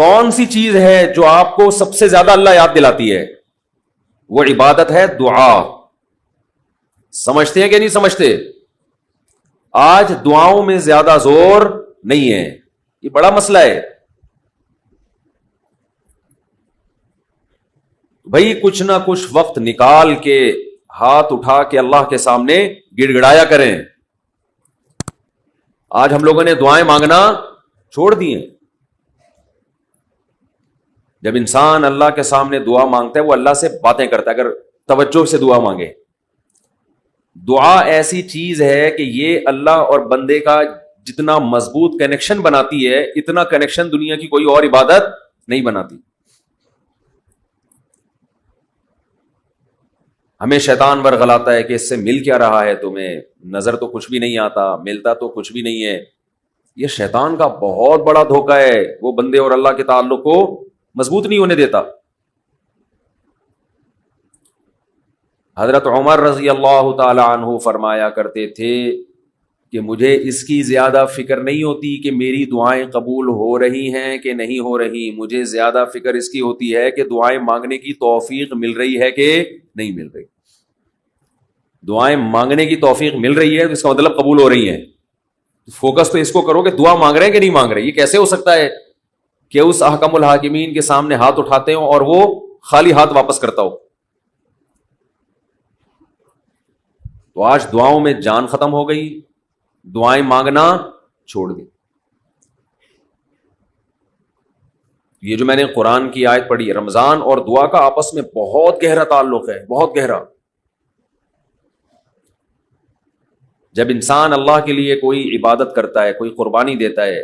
کون سی چیز ہے جو آپ کو سب سے زیادہ اللہ یاد دلاتی ہے؟ وہ عبادت ہے، دعا. سمجھتے ہیں کہ نہیں سمجھتے؟ آج دعاؤں میں زیادہ زور نہیں ہے، یہ بڑا مسئلہ ہے. بھائی کچھ نہ کچھ وقت نکال کے ہاتھ اٹھا کے اللہ کے سامنے گڑ گڑایا کریں. آج ہم لوگوں نے دعائیں مانگنا چھوڑ دی ہیں. جب انسان اللہ کے سامنے دعا مانگتا ہے وہ اللہ سے باتیں کرتا ہے اگر توجہ سے دعا مانگے. دعا ایسی چیز ہے کہ یہ اللہ اور بندے کا جتنا مضبوط کنیکشن بناتی ہے اتنا کنیکشن دنیا کی کوئی اور عبادت نہیں بناتی. ہمیں شیطان ورغلاتا ہے کہ اس سے مل کیا رہا ہے تمہیں، نظر تو کچھ بھی نہیں آتا، ملتا تو کچھ بھی نہیں ہے. یہ شیطان کا بہت بڑا دھوکہ ہے، وہ بندے اور اللہ کے تعلق کو مضبوط نہیں ہونے دیتا. حضرت عمر رضی اللہ تعالی عنہ فرمایا کرتے تھے کہ مجھے اس کی زیادہ فکر نہیں ہوتی کہ میری دعائیں قبول ہو رہی ہیں کہ نہیں ہو رہی، مجھے زیادہ فکر اس کی ہوتی ہے کہ دعائیں مانگنے کی توفیق مل رہی ہے کہ نہیں مل رہی. دعائیں مانگنے کی توفیق مل رہی ہے تو اس کا مطلب قبول ہو رہی ہیں. فوکس تو اس کو کرو کہ دعا مانگ رہے ہیں کہ نہیں مانگ رہے. یہ کیسے ہو سکتا ہے کہ اس احکم الحاکمین کے سامنے ہاتھ اٹھاتے ہوں اور وہ خالی ہاتھ واپس کرتا ہو؟ تو آج دعاؤں میں جان ختم ہو گئی، دعائیں مانگنا چھوڑ دی. یہ جو میں نے قرآن کی آیت پڑھی، رمضان اور دعا کا آپس میں بہت گہرا تعلق ہے، بہت گہرا. جب انسان اللہ کے لیے کوئی عبادت کرتا ہے، کوئی قربانی دیتا ہے،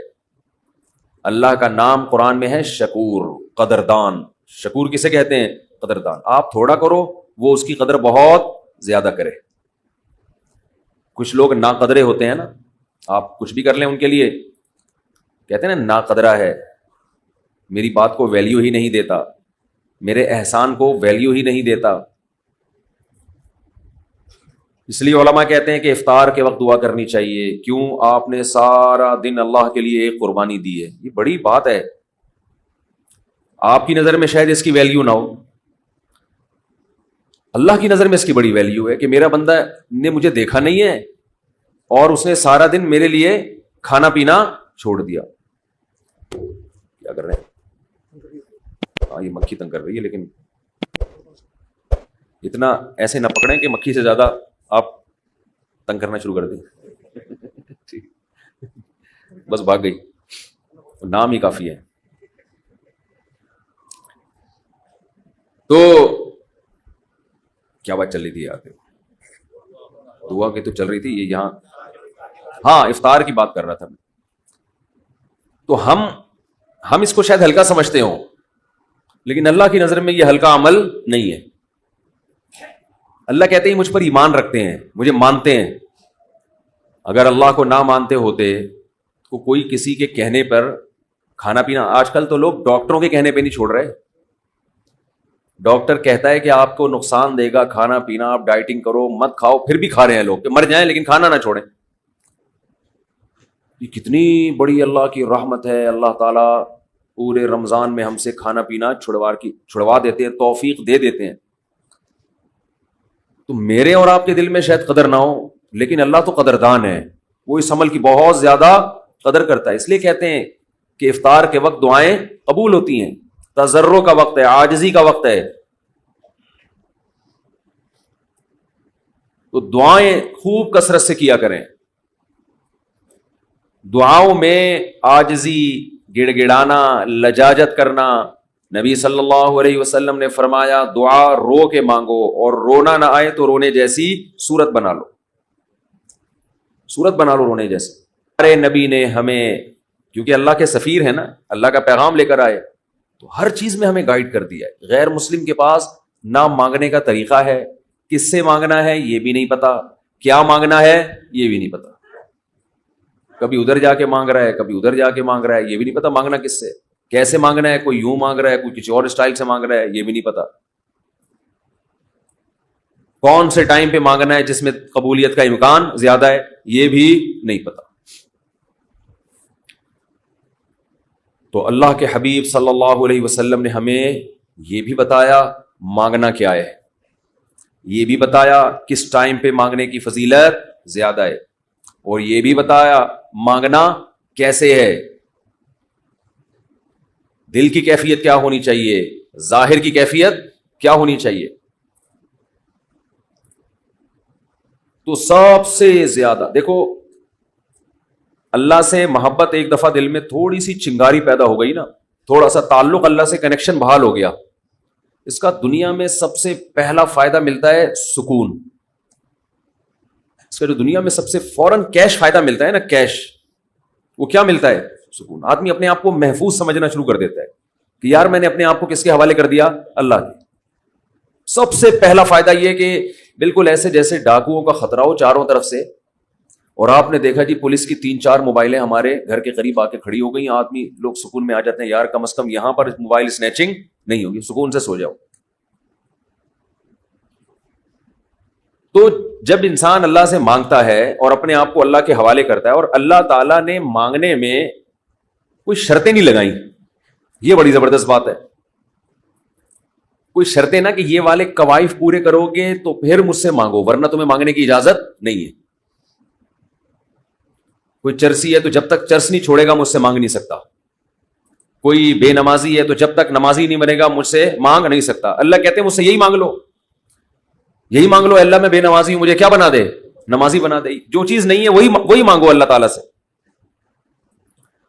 اللہ کا نام قرآن میں ہے شکور، قدردان. شکور کسے کہتے ہیں؟ قدردان. آپ تھوڑا کرو وہ اس کی قدر بہت زیادہ کرے. کچھ لوگ ناقدرے ہوتے ہیں نا، آپ کچھ بھی کر لیں ان کے لیے کہتے ہیں نا ناقدرہ ہے، میری بات کو ویلیو ہی نہیں دیتا، میرے احسان کو ویلیو ہی نہیں دیتا. اس لیے علماء کہتے ہیں کہ افطار کے وقت دعا کرنی چاہیے. کیوں؟ آپ نے سارا دن اللہ کے لیے ایک قربانی دی ہے. یہ بڑی بات ہے. آپ کی نظر میں شاید اس کی ویلیو نہ ہو، اللہ کی نظر میں اس کی بڑی ویلیو ہے کہ میرا بندہ نے مجھے دیکھا نہیں ہے اور اس نے سارا دن میرے لیے کھانا پینا چھوڑ دیا. کیا کر رہے ہیں؟ ہاں یہ مکھی تنگ کر رہی ہے، لیکن اتنا ایسے نہ پکڑیں کہ مکھی سے زیادہ آپ تنگ کرنا شروع کر دیں. بس بھاگ گئی، نام ہی کافی ہے. تو کیا بات چل رہی تھی یار؟ دعا کی تو چل رہی تھی یہ یہاں. ہاں افطار کی بات کر رہا تھا میں. تو ہم اس کو شاید ہلکا سمجھتے ہوں، لیکن اللہ کی نظر میں یہ ہلکا عمل نہیں ہے. اللہ کہتے ہیں مجھ پر ایمان رکھتے ہیں، مجھے مانتے ہیں. اگر اللہ کو نہ مانتے ہوتے تو کوئی کسی کے کہنے پر کھانا پینا، آج کل تو لوگ ڈاکٹروں کے کہنے پہ نہیں چھوڑ رہے. ڈاکٹر کہتا ہے کہ آپ کو نقصان دے گا کھانا پینا، آپ ڈائٹنگ کرو، مت کھاؤ، پھر بھی کھا رہے ہیں لوگ کہ مر جائیں لیکن کھانا نہ چھوڑیں. یہ کتنی بڑی اللہ کی رحمت ہے. اللہ تعالیٰ پورے رمضان میں ہم سے کھانا پینا چھڑوا دیتے ہیں، توفیق دے دیتے ہیں. تو میرے اور آپ کے دل میں شاید قدر نہ ہو، لیکن اللہ تو قدردان ہے، وہ اس عمل کی بہت زیادہ قدر کرتا ہے. اس لیے کہتے ہیں کہ افطار کے وقت دعائیں قبول ہوتی ہیں. تضرع کا وقت ہے، عاجزی کا وقت ہے. تو دعائیں خوب کثرت سے کیا کریں. دعاؤں میں عاجزی، گڑ گڑانا، لجاجت کرنا. نبی صلی اللہ علیہ وسلم نے فرمایا دعا رو کے مانگو، اور رونا نہ آئے تو رونے جیسی صورت بنا لو. صورت بنا لو رونے جیسی. ہمارے نبی نے ہمیں، کیونکہ اللہ کے سفیر ہیں نا، اللہ کا پیغام لے کر آئے، تو ہر چیز میں ہمیں گائیڈ کر دیا ہے. غیر مسلم کے پاس نہ مانگنے کا طریقہ ہے، کس سے مانگنا ہے یہ بھی نہیں پتا، کیا مانگنا ہے یہ بھی نہیں پتا. کبھی ادھر جا کے مانگ رہا ہے، کبھی ادھر جا کے مانگ رہا ہے، یہ بھی نہیں پتا مانگنا کس سے، کیسے مانگنا ہے. کوئی یوں مانگ رہا ہے، کوئی کسی اور اسٹائل سے مانگ رہا ہے، یہ بھی نہیں پتا. کون سے ٹائم پہ مانگنا ہے جس میں قبولیت کا امکان زیادہ ہے، یہ بھی نہیں پتا. تو اللہ کے حبیب صلی اللہ علیہ وسلم نے ہمیں یہ بھی بتایا مانگنا کیا ہے، یہ بھی بتایا کس ٹائم پہ مانگنے کی فضیلت زیادہ ہے، اور یہ بھی بتایا مانگنا کیسے ہے، دل کی کیفیت کیا ہونی چاہیے، ظاہر کی کیفیت کیا ہونی چاہیے۔ تو سب سے زیادہ دیکھو، اللہ سے محبت ایک دفعہ دل میں تھوڑی سی چنگاری پیدا ہو گئی نا، تھوڑا سا تعلق اللہ سے کنیکشن بحال ہو گیا، اس کا دنیا میں سب سے پہلا فائدہ ملتا ہے سکون۔ اس کا جو دنیا میں سب سے فوراً کیش فائدہ ملتا ہے نا، کیش، وہ کیا ملتا ہے؟ سکون۔ آدمی اپنے آپ کو محفوظ سمجھنا شروع کر دیتا ہے کہ یار میں نے اپنے آپ کو کس کے حوالے کر دیا؟ اللہ کے۔ سب سے پہلا فائدہ یہ کہ بالکل ایسے جیسے ڈاکوؤں کا خطرہ ہو چاروں طرف سے، اور آپ نے دیکھا جی پولیس کی 3-4 موبائلیں ہمارے گھر کے قریب آ کے کھڑی ہو گئی، آدمی لوگ سکون میں آ جاتے ہیں، یار کم از کم یہاں پر موبائل سنیچنگ نہیں ہوگی، سکون سے سو جاؤ۔ تو جب انسان اللہ سے مانگتا ہے اور اپنے آپ کو اللہ کے حوالے کرتا ہے، اور اللہ تعالیٰ نے مانگنے میں کوئی شرطیں نہیں لگائیں، یہ بڑی زبردست بات ہے، کوئی شرطیں نہ کہ یہ والے قوائف پورے کرو گے تو پھر مجھ سے مانگو ورنہ تمہیں مانگنے کی اجازت نہیں ہے۔ کوئی چرسی ہے تو جب تک چرس نہیں چھوڑے گا مجھ سے مانگ نہیں سکتا، کوئی بے نمازی ہے تو جب تک نمازی نہیں بنے گا مجھ سے مانگ نہیں سکتا۔ اللہ کہتے ہیں مجھ سے یہی مانگ لو، یہی مانگ لو، اللہ میں بے نمازی ہوں، مجھے کیا بنا دے؟ نمازی بنا دے۔ جو چیز نہیں ہے وہی مانگو اللہ تعالیٰ سے۔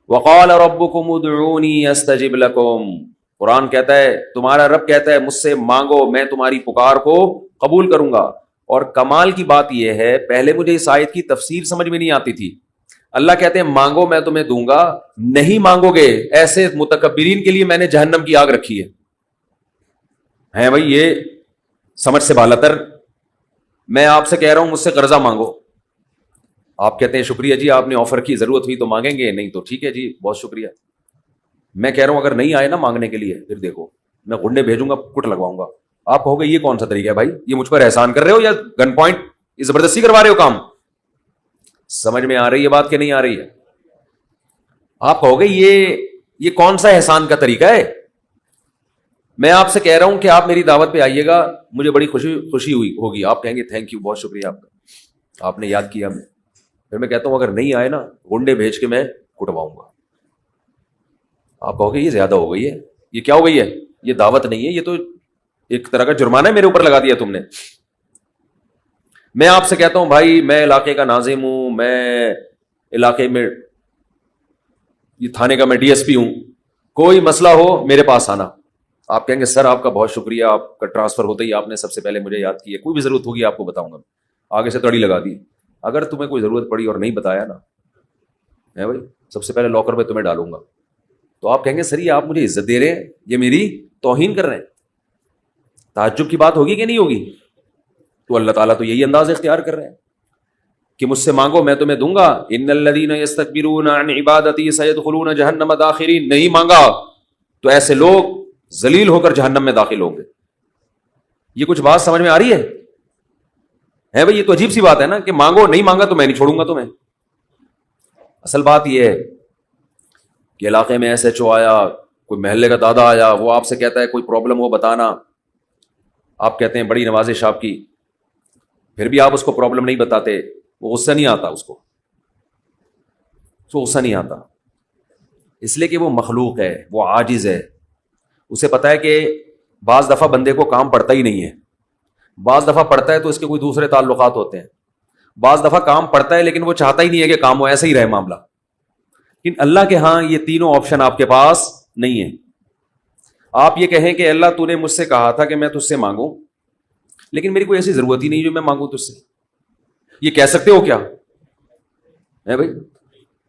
وقال ربکم ادعونی استجب لکم، قرآن کہتا ہے، تمہارا رب کہتا ہے مجھ سے مانگو میں تمہاری پکار کو قبول کروں گا۔ اور کمال کی بات یہ ہے، پہلے مجھے اس آیت کی تفسیر سمجھ میں نہیں آتی تھی۔ اللہ کہتے ہیں مانگو میں تمہیں دوں گا، نہیں مانگو گے ایسے متکبرین کے لیے میں نے جہنم کی آگ رکھی ہے بھائی، یہ سمجھ سے بالاتر۔ میں آپ سے کہہ رہا ہوں مجھ سے قرضہ مانگو، آپ کہتے ہیں شکریہ جی آپ نے آفر کی، ضرورت ہوئی تو مانگیں گے، نہیں تو ٹھیک ہے جی بہت شکریہ۔ میں کہہ رہا ہوں اگر نہیں آئے نا مانگنے کے لیے، پھر دیکھو میں گنڈے بھیجوں گا، کٹ لگواؤں گا۔ آپ کہو گے یہ کون سا طریقہ ہے بھائی، یہ مجھ پر احسان کر رہے ہو یا گن پوائنٹ یہ زبردستی کروا رہے ہو کام؟ سمجھ میں آ رہی ہے بات کہ نہیں آ رہی ہے؟ آپ کہو گے یہ کون سا احسان کا طریقہ ہے؟ میں آپ سے کہہ رہا ہوں کہ آپ میری دعوت پہ آئیے گا، مجھے بڑی خوشی ہوئی ہوگی، آپ کہیں گے تھینک یو، بہت شکریہ آپ کا، آپ نے یاد کیا ہمیں۔ پھر میں کہتا ہوں اگر نہیں آئے نا گنڈے بھیج کے میں کٹواؤں گا۔ آپ کہو گے یہ زیادہ ہو گئی ہے، یہ کیا ہو گئی ہے؟ یہ دعوت نہیں ہے، یہ تو ایک طرح کا جرمانہ میرے اوپر لگا دیا تم نے۔ میں آپ سے کہتا ہوں بھائی میں علاقے کا ناظم ہوں، میں علاقے میں یہ تھانے کا میں ڈی ایس پی ہوں، کوئی مسئلہ ہو میرے پاس آنا۔ آپ کہیں گے سر آپ کا بہت شکریہ، آپ کا ٹرانسفر ہوتے ہی آپ نے سب سے پہلے مجھے یاد کیا، کوئی بھی ضرورت ہوگی آپ کو بتاؤں گا، آگے سے تڑی لگا دی۔ اگر تمہیں کوئی ضرورت پڑی اور نہیں بتایا نا ہے بھائی، سب سے پہلے لاکر میں تمہیں ڈالوں گا۔ تو آپ کہیں گے سر یہ آپ مجھے عزت دے رہے ہیں، یہ میری توہین کر رہے ہیں۔ تعجب کی بات ہوگی کہ نہیں ہوگی؟ تو اللہ تعالیٰ تو یہی انداز اختیار کر رہے ہیں کہ مجھ سے مانگو میں تمہیں دوں گا۔ ان الذین یستکبرون عن عبادتی سیدخلون جہنم داخرین، نہیں مانگا تو ایسے لوگ ذلیل ہو کر جہنم میں داخل ہوں گے۔ یہ کچھ بات سمجھ میں آ رہی ہے بھائی؟ یہ تو عجیب سی بات ہے نا کہ مانگو، نہیں مانگا تو میں نہیں چھوڑوں گا تمہیں۔ اصل بات یہ ہے کہ علاقے میں ایس ایچ او آیا، کوئی محلے کا دادا آیا، وہ آپ سے کہتا ہے کوئی پرابلم ہو بتانا، آپ کہتے ہیں بڑی نوازش آپ کی، پھر بھی آپ اس کو پرابلم نہیں بتاتے، وہ غصہ نہیں آتا، اس کو غصہ نہیں آتا، اس لیے کہ وہ مخلوق ہے، وہ عاجز ہے، اسے پتا ہے کہ بعض دفعہ بندے کو کام پڑتا ہی نہیں ہے، بعض دفعہ پڑتا ہے تو اس کے کوئی دوسرے تعلقات ہوتے ہیں، بعض دفعہ کام پڑتا ہے لیکن وہ چاہتا ہی نہیں ہے کہ کام ہو، ایسا ہی رہے معاملہ۔ لیکن اللہ کے ہاں یہ تینوں آپشن آپ کے پاس نہیں ہے۔ آپ یہ کہیں کہ اللہ تو نے مجھ سے کہا تھا کہ میں تجھ سے مانگوں، لیکن میری کوئی ایسی ضرورت ہی نہیں جو میں مانگوں تجھ سے، یہ کہہ سکتے ہو کیا ہے بھائی؟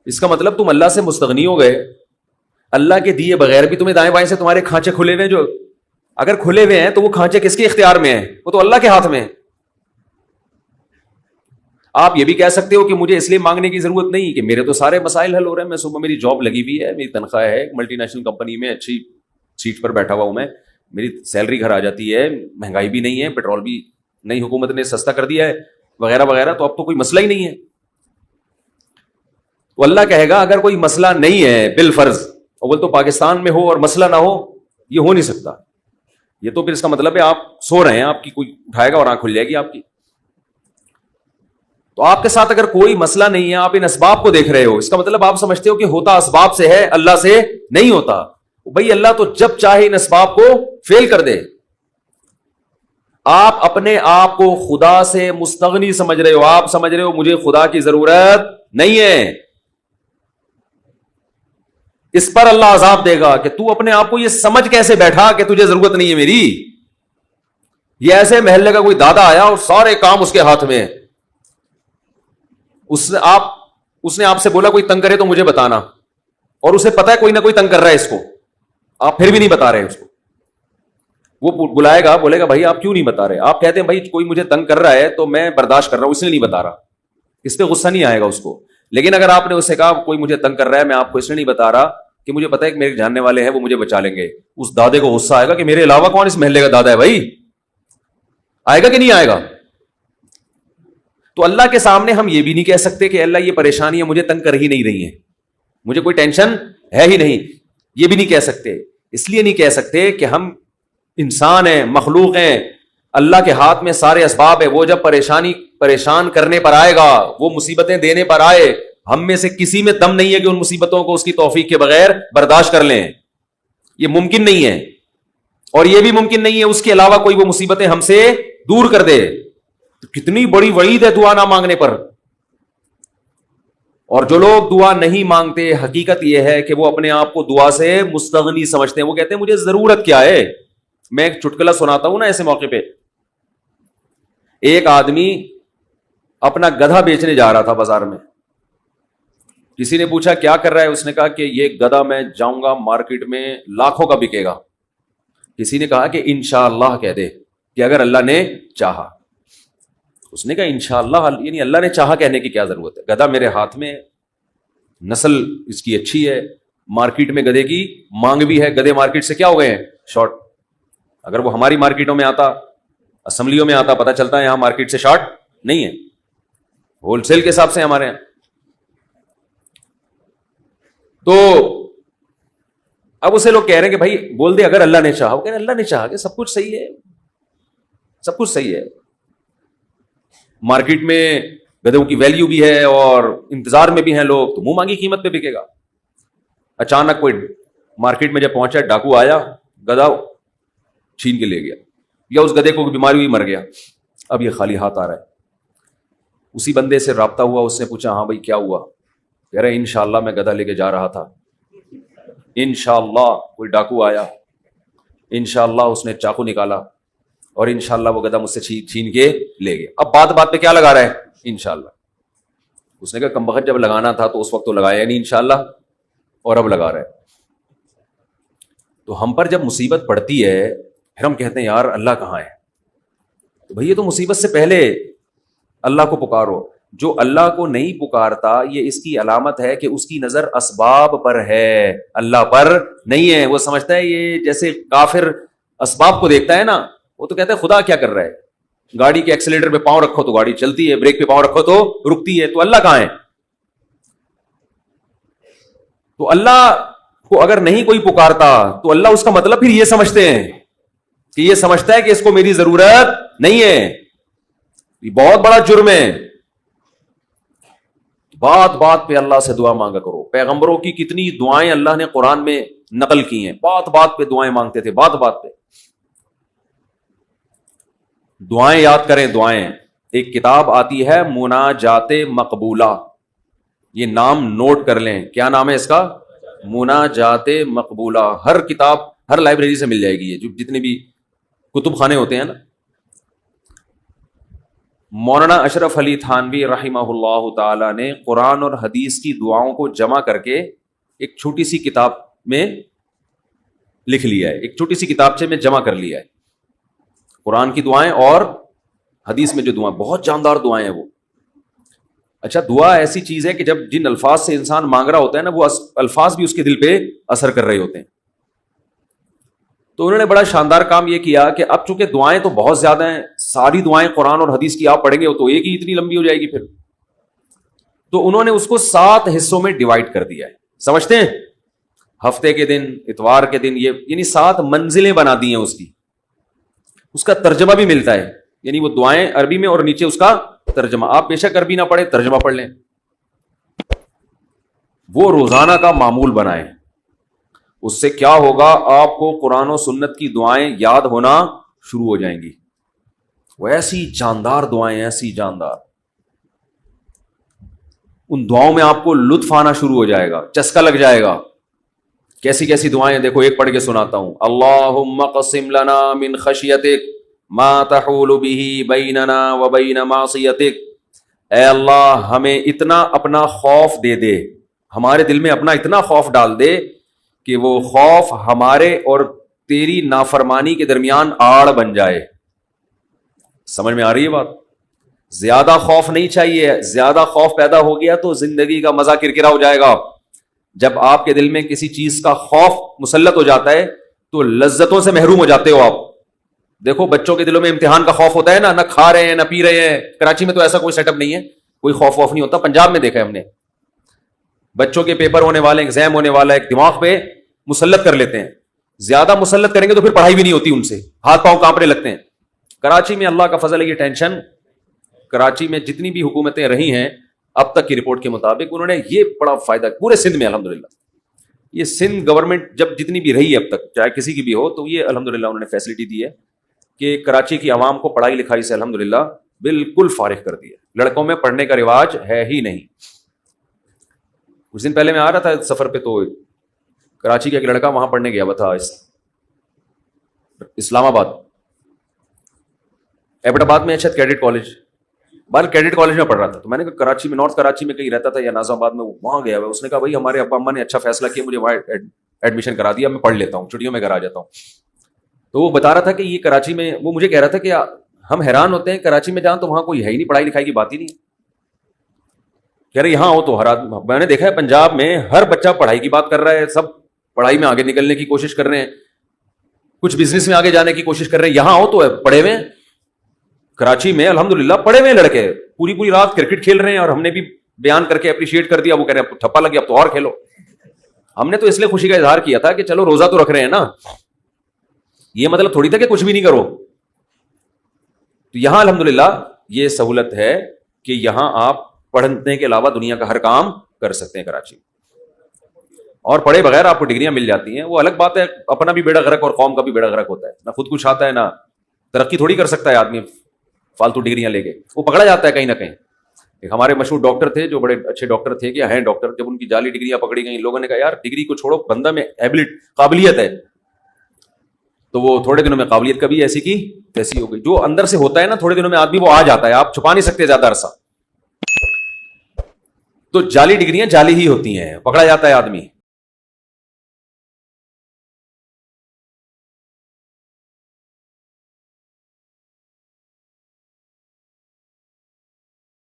اس کا مطلب تم اللہ سے مستغنی ہو گئے، اللہ کے دیے بغیر بھی تمہیں دائیں بائیں سے تمہارے کھانچے کھلے ہوئے، جو اگر کھلے ہوئے ہیں تو وہ کھانچے کس کے اختیار میں ہیں؟ وہ تو اللہ کے ہاتھ میں ہے۔ آپ یہ بھی کہہ سکتے ہو کہ مجھے اس لیے مانگنے کی ضرورت نہیں کہ میرے تو سارے مسائل حل ہو رہے ہیں، میں صبح میری جاب لگی ہوئی ہے، میری تنخواہ ہے، ملٹی نیشنل کمپنی میں اچھی سیٹ پر بیٹھا ہوا ہوں میں، میری سیلری گھر آ جاتی ہے، مہنگائی بھی نہیں ہے، پیٹرول بھی نئی حکومت نے سستا کر دیا ہے وغیرہ وغیرہ، تو اب تو کوئی مسئلہ ہی نہیں ہے۔ تو اللہ کہے گا اگر کوئی مسئلہ نہیں ہے بالفرض اول تو پاکستان میں ہو اور مسئلہ نہ ہو، یہ ہو نہیں سکتا. یہ تو پھر اس کا مطلب ہے آپ سو رہے ہیں، آپ کی کوئی اٹھائے گا اور آنکھ کھل جائے گی آپ کی. تو آپ کے ساتھ اگر کوئی مسئلہ نہیں ہے، آپ ان اسباب کو دیکھ رہے ہو، اس کا مطلب آپ سمجھتے ہو کہ ہوتا اسباب سے ہے، اللہ سے نہیں ہوتا. بھئی اللہ تو جب چاہے ان اسباب کو فیل کر دے. آپ اپنے آپ کو خدا سے مستغنی سمجھ رہے ہو، آپ سمجھ رہے ہو مجھے خدا کی ضرورت نہیں ہے. اس پر اللہ عذاب دے گا کہ تو اپنے آپ کو یہ سمجھ کیسے بیٹھا کہ تجھے ضرورت نہیں ہے میری. یہ ایسے محلے کا کوئی دادا آیا اور سارے کام اس کے ہاتھ میں، اس نے آپ سے بولا کوئی تنگ کرے تو مجھے بتانا، اور اسے پتا ہے کوئی نہ کوئی تنگ کر رہا ہے اس کو، آپ پھر بھی نہیں بتا رہے اس کو. وہ بلائے گا، بولے گا بھائی آپ کیوں نہیں بتا رہے؟ آپ کہتے ہیں بھائی کوئی مجھے تنگ کر رہا ہے تو میں برداشت کر رہا ہوں، اس لیے نہیں بتا رہا. اس پہ غصہ نہیں آئے گا اس کو. لیکن اگر آپ نے اسے کہا کوئی مجھے تنگ کر رہا ہے، میں آپ کو اس لیے نہیں بتا رہا کہ مجھے پتا ہے کہ میرے جاننے والے ہیں، وہ مجھے بچا لیں گے، اس دادے کو غصہ آئے گا کہ میرے علاوہ کون اس محلے کا دادا ہے بھائی. آئے گا کہ نہیں آئے گا؟ تو اللہ کے سامنے ہم یہ بھی نہیں کہہ سکتے کہ اللہ یہ پریشانیاں مجھے تنگ کر ہی نہیں رہی ہیں، مجھے کوئی ٹینشن ہے ہی نہیں. یہ بھی نہیں کہہ سکتے. اس لیے نہیں کہہ سکتے کہ ہم انسان ہیں، مخلوق ہیں، اللہ کے ہاتھ میں سارے اسباب ہے. وہ جب پریشان کرنے پر آئے گا، وہ مصیبتیں دینے پر آئے، ہم میں سے کسی میں دم نہیں ہے کہ ان مصیبتوں کو اس کی توفیق کے بغیر برداشت کر لیں. یہ ممکن نہیں ہے. اور یہ بھی ممکن نہیں ہے اس کے علاوہ کوئی وہ مصیبتیں ہم سے دور کر دے. تو کتنی بڑی وعید ہے دعا نہ مانگنے پر. اور جو لوگ دعا نہیں مانگتے، حقیقت یہ ہے کہ وہ اپنے آپ کو دعا سے مستغنی سمجھتے ہیں. وہ کہتے ہیں مجھے ضرورت کیا ہے. میں ایک چٹکلا سناتا ہوں نا ایسے موقع پہ. ایک آدمی اپنا گدھا بیچنے جا رہا تھا بازار میں. کسی نے پوچھا کیا کر رہا ہے؟ اس نے کہا کہ یہ گدھا میں جاؤں گا مارکیٹ میں لاکھوں کا بکے گا. کسی نے کہا کہ انشاءاللہ کہہ دے کہ اگر اللہ نے چاہا. اس نے کہا انشاءاللہ، یعنی اللہ نے چاہا کہنے کی کیا ضرورت ہے؟ گدھا میرے ہاتھ میں، نسل اس کی اچھی ہے، مارکیٹ میں گدھے کی مانگ بھی ہے. گدھے مارکیٹ سے کیا ہو گئے ہیں؟ شارٹ. اگر وہ ہماری مارکیٹوں میں آتا، اسمبلیوں میں آتا، پتہ چلتا ہے یہاں مارکیٹ سے شارٹ نہیں ہے، ہول سیل کے حساب سے ہمارے یہاں. تو اب اسے لوگ کہہ رہے ہیں کہ بھائی بول دے اگر اللہ نے چاہا. وہ کہہ رہے ہیں اللہ نے چاہا کہ سب کچھ صحیح ہے، سب کچھ صحیح ہے. مارکیٹ میں گدھوں کی ویلیو بھی ہے اور انتظار میں بھی ہیں لوگ، تو منہ مانگی قیمت پہ بکے گا. اچانک کوئی مارکیٹ میں جب پہنچا، ڈاکو آیا، گدھا چھین کے لے گیا، یا اس گدھے کو بیماری ہوئی مر گیا. اب یہ خالی ہاتھ آ رہا ہے. اسی بندے سے رابطہ ہوا، اس نے پوچھا ہاں بھائی کیا ہوا؟ کہہ رہے انشاءاللہ میں گدھا لے کے جا رہا تھا، انشاءاللہ کوئی ڈاکو آیا، انشاءاللہ اس نے چاقو نکالا اور انشاءاللہ وہ گدھا مجھ سے چھین کے لے گیا. اب بات پہ کیا لگا رہا ہے؟ انشاءاللہ. اس نے کہا کمبخت جب لگانا تھا تو اس وقت تو لگایا نہیں انشاءاللہ، اور اب لگا رہا ہے. تو ہم پر جب مصیبت پڑتی ہے پھر ہم کہتے ہیں یار اللہ کہاں ہے؟ تو بھئی یہ تو مصیبت سے پہلے اللہ کو پکارو. جو اللہ کو نہیں پکارتا، یہ اس کی علامت ہے کہ اس کی نظر اسباب پر ہے، اللہ پر نہیں ہے. وہ سمجھتا ہے یہ جیسے کافر اسباب کو دیکھتا ہے نا، وہ تو کہتا ہے خدا کیا کر رہا ہے؟ گاڑی کے ایکسیلیٹر پہ پاؤں رکھو تو گاڑی چلتی ہے، بریک پہ پاؤں رکھو تو رکتی ہے. تو اللہ کہاں ہے؟ تو اللہ کو اگر نہیں کوئی پکارتا تو اللہ اس کا مطلب پھر یہ سمجھتے ہیں کہ یہ سمجھتا ہے کہ اس کو میری ضرورت نہیں ہے. یہ بہت بڑا جرم ہے. بات پہ اللہ سے دعا مانگا کرو. پیغمبروں کی کتنی دعائیں اللہ نے قرآن میں نقل کی ہیں. بات پہ دعائیں مانگتے تھے، بات پہ دعائیں یاد کریں. دعائیں، ایک کتاب آتی ہے مناجات مقبولہ، یہ نام نوٹ کر لیں. کیا نام ہے اس کا؟ مناجات مقبولہ. ہر کتاب، ہر لائبریری سے مل جائے گی. یہ جو جتنے بھی کتب خانے ہوتے ہیں نا. مولانا اشرف علی تھانوی رحمہ اللہ تعالی نے قرآن اور حدیث کی دعاؤں کو جمع کر کے ایک چھوٹی سی کتاب میں لکھ لیا ہے، ایک چھوٹی سی کتابچے میں جمع کر لیا ہے. قرآن کی دعائیں اور حدیث میں جو دعائیں، بہت جاندار دعائیں ہیں وہ. اچھا، دعا ایسی چیز ہے کہ جب جن الفاظ سے انسان مانگ رہا ہوتا ہے نا، وہ الفاظ بھی اس کے دل پہ اثر کر رہے ہوتے ہیں. تو انہوں نے بڑا شاندار کام یہ کیا کہ اب چونکہ دعائیں تو بہت زیادہ ہیں، ساری دعائیں قرآن اور حدیث کی آپ پڑھیں گے تو ایک ہی اتنی لمبی ہو جائے گی پھر. تو انہوں نے اس کو 7 حصوں میں ڈیوائڈ کر دیا ہے. سمجھتے ہیں؟ ہفتے کے دن، اتوار کے دن، یہ یعنی 7 منزلیں بنا دی ہیں اس کا ترجمہ بھی ملتا ہے، یعنی وہ دعائیں عربی میں اور نیچے اس کا ترجمہ. آپ بے شک عربی نہ پڑھیں، ترجمہ پڑھ لیں. وہ روزانہ کا معمول بنائیں. اس سے کیا ہوگا؟ آپ کو قرآن و سنت کی دعائیں یاد ہونا شروع ہو جائیں گی. وہ ایسی جاندار دعائیں، ایسی جاندار، ان دعاؤں میں آپ کو لطف آنا شروع ہو جائے گا، چسکا لگ جائے گا. کیسی کیسی دعائیں دیکھو، ایک پڑھ کے سناتا ہوں. اللہم اقسم لنا من خشیتک ما تحول به بیننا وبین معصیتک. اے اللہ ہمیں اتنا اپنا خوف دے دے، ہمارے دل میں اپنا اتنا خوف ڈال دے کہ وہ خوف ہمارے اور تیری نافرمانی کے درمیان آڑ بن جائے. سمجھ میں آ رہی ہے بات؟ زیادہ خوف نہیں چاہیے. زیادہ خوف پیدا ہو گیا تو زندگی کا مزہ کرکرا ہو جائے گا. جب آپ کے دل میں کسی چیز کا خوف مسلط ہو جاتا ہے تو لذتوں سے محروم ہو جاتے ہو آپ. دیکھو بچوں کے دلوں میں امتحان کا خوف ہوتا ہے نا کھا رہے ہیں نہ پی رہے ہیں. کراچی میں تو ایسا کوئی سیٹ اپ نہیں ہے، کوئی خوف نہیں ہوتا. پنجاب میں دیکھا ہے ہم نے، بچوں کے پیپر ہونے والے، ایگزام ہونے والا ہے، دماغ پہ مسلط کر لیتے ہیں. زیادہ مسلط کریں گے تو پھر پڑھائی بھی نہیں ہوتی، ان سے ہاتھ پاؤں کانپنے لگتے ہیں. کراچی میں اللہ کا فضل ہے، یہ ٹینشن، کراچی میں جتنی بھی حکومتیں رہی ہیں اب تک کی رپورٹ کے مطابق انہوں نے یہ بڑا فائدہ پورے سندھ میں الحمدللہ. یہ سندھ گورنمنٹ جب جتنی بھی رہی ہے اب تک، چاہے کسی کی بھی ہو، تو یہ الحمدللہ انہوں نے فیسلٹی دی ہے کہ کراچی کی عوام کو پڑھائی لکھائی سے الحمدللہ بالکل فارغ کر دیا. لڑکوں میں پڑھنے کا رواج ہے ہی نہیں. کچھ دن پہلے میں آ رہا تھا سفر پہ، تو کراچی کا ایک لڑکا وہاں پڑھنے گیا ہوا تھا، اسلام آباد، ایبٹ آباد میں اچھا کیڈٹ کالج، کیڈٹ کالج میں پڑھ رہا تھا. تو میں نے کہا کراچی میں، نارتھ کراچی میں کہیں رہتا تھا یا ناظم آباد میں، وہاں گیا ہوا. اس نے کہا بھائی ہمارے ابا اماں نے اچھا فیصلہ کیا، مجھے وہاں ایڈمیشن کرا دیا، میں پڑھ لیتا ہوں، چھٹیوں میں گھر آ جاتا ہوں. تو وہ بتا رہا تھا کہ یہ کراچی میں، وہ مجھے کہہ رہا تھا کہ ہم حیران ہوتے ہیں کراچی میں جاؤں تو وہاں کوئی ہے ہی نہیں، پڑھائی لکھائی کی بات ہی نہیں. کہہ رہے یہاں ہو تو ہر آدمی، میں نے دیکھا ہے پنجاب میں ہر بچہ پڑھائی کی بات کر رہا ہے، سب پڑھائی میں آگے نکلنے کی کوشش کر رہے ہیں، کچھ بزنس میں آگے جانے کی کوشش کر رہے ہیں. یہاں ہو تو پڑھے ہوئے. کراچی میں الحمدللہ پڑھے ہوئے لڑکے پوری پوری رات کرکٹ کھیل رہے ہیں، اور ہم نے بھی بیان کر کے اپریشیٹ کر دیا. وہ کہہ رہے ہیں ٹھپا لگیا اب تو اور کھیلو. ہم نے تو اس لیے خوشی کا اظہار کیا تھا کہ چلو روزہ تو رکھ رہے ہیں نا، یہ مطلب تھوڑی تھا کہ کچھ بھی نہیں کرو. تو یہاں الحمدللہ یہ سہولت ہے کہ یہاں آپ پڑھنے کے علاوہ دنیا کا ہر کام کر سکتے ہیں کراچی میں. اور پڑھے بغیر آپ کو ڈگریاں مل جاتی ہیں. وہ الگ بات ہے، اپنا بھی بیڑا غرق اور قوم کا بھی بیڑا غرق ہوتا ہے. نہ خود کچھ آتا ہے، نہ ترقی تھوڑی کر سکتا ہے آدمی فالتو ڈگریاں لے کے. وہ پکڑا جاتا ہے کہیں نہ کہیں. ایک ہمارے مشہور ڈاکٹر تھے جو بڑے اچھے ڈاکٹر تھے، کہ ہیں ڈاکٹر، جب ان کی جعلی ڈگریاں پکڑی گئیں، لوگوں نے کہا یار ڈگری کو چھوڑو، بندہ میں قابلیت ہے. تو وہ تھوڑے دنوں میں قابلیت کبھی ایسی کی تیسی ہو گئی. جو اندر سے ہوتا ہے نا تھوڑے دنوں میں آدمی وہ آ جاتا ہے، آپ چھپا نہیں سکتے زیادہ عرصہ. تو جعلی ڈگریاں جعلی ہی ہوتی ہیں، پکڑا جاتا ہے آدمی.